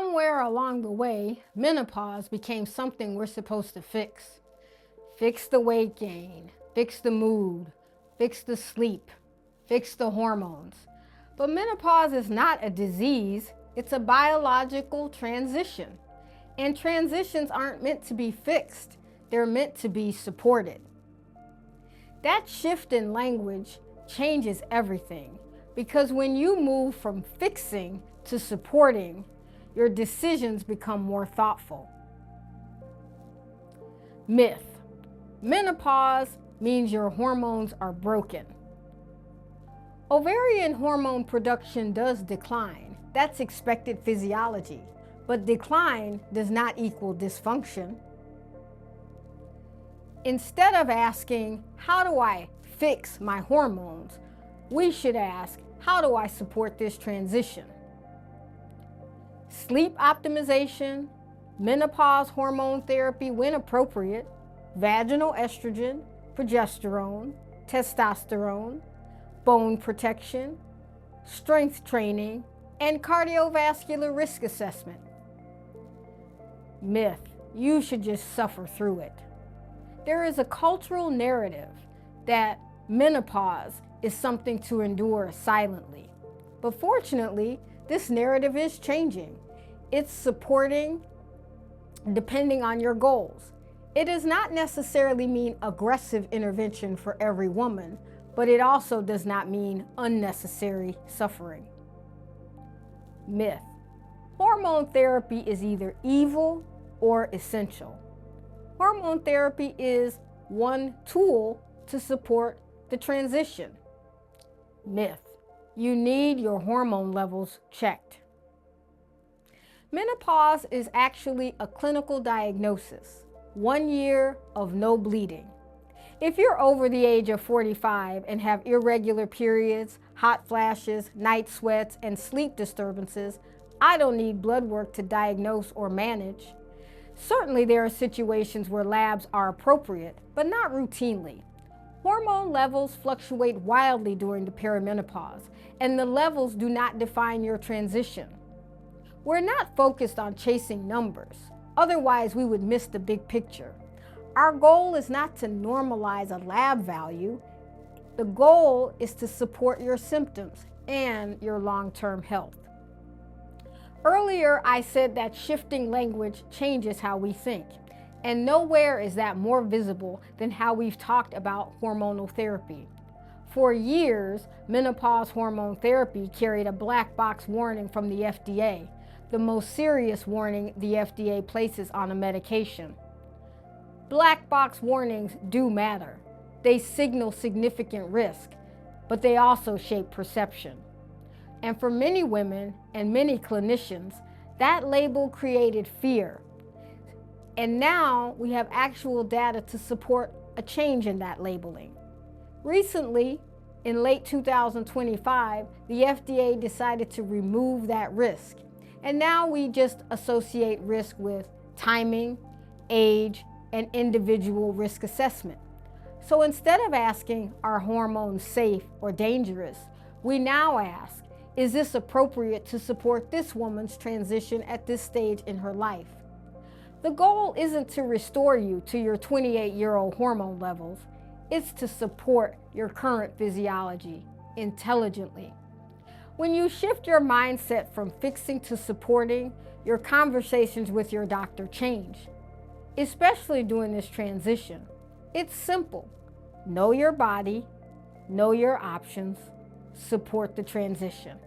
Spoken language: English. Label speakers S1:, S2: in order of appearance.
S1: Somewhere along the way, menopause became something we're supposed to fix. Fix the weight gain, fix the mood, fix the sleep, fix the hormones. But menopause is not a disease, it's a biological transition. And transitions aren't meant to be fixed, they're meant to be supported. That shift in language changes everything, because when you move from fixing to supporting, your decisions become more thoughtful. Myth: menopause means your hormones are broken. Ovarian hormone production does decline. That's expected physiology. But decline does not equal dysfunction. Instead of asking, how do I fix my hormones, we should ask, how do I support this transition? Sleep optimization, menopause hormone therapy when appropriate, vaginal estrogen, progesterone, testosterone, bone protection, strength training, and cardiovascular risk assessment. Myth: you should just suffer through it. There is a cultural narrative that menopause is something to endure silently. But fortunately, this narrative is changing. It's supporting depending on your goals. It does not necessarily mean aggressive intervention for every woman, but it also does not mean unnecessary suffering. Myth: hormone therapy is either evil or essential. Hormone therapy is one tool to support the transition. Myth: you need your hormone levels checked. Menopause is actually a clinical diagnosis, 1 year of no bleeding. If you're over the age of 45 and have irregular periods, hot flashes, night sweats, and sleep disturbances, I don't need blood work to diagnose or manage. Certainly there are situations where labs are appropriate, but not routinely. Hormone levels fluctuate wildly during the perimenopause, and the levels do not define your transition. We're not focused on chasing numbers, otherwise we would miss the big picture. Our goal is not to normalize a lab value. The goal is to support your symptoms and your long-term health. Earlier, I said that shifting language changes how we think, and nowhere is that more visible than how we've talked about hormonal therapy. For years, menopause hormone therapy carried a black box warning from the FDA, the most serious warning the FDA places on a medication. Black box warnings do matter. They signal significant risk, but they also shape perception. And for many women and many clinicians, that label created fear. And now we have actual data to support a change in that labeling. Recently, in late 2025, the FDA decided to remove that risk. And now we just associate risk with timing, age, and individual risk assessment. So instead of asking, are hormones safe or dangerous, we now ask, is this appropriate to support this woman's transition at this stage in her life? The goal isn't to restore you to your 28-year-old hormone levels, it's to support your current physiology intelligently. When you shift your mindset from fixing to supporting, your conversations with your doctor change, especially during this transition. It's simple. Know your body, know your options, support the transition.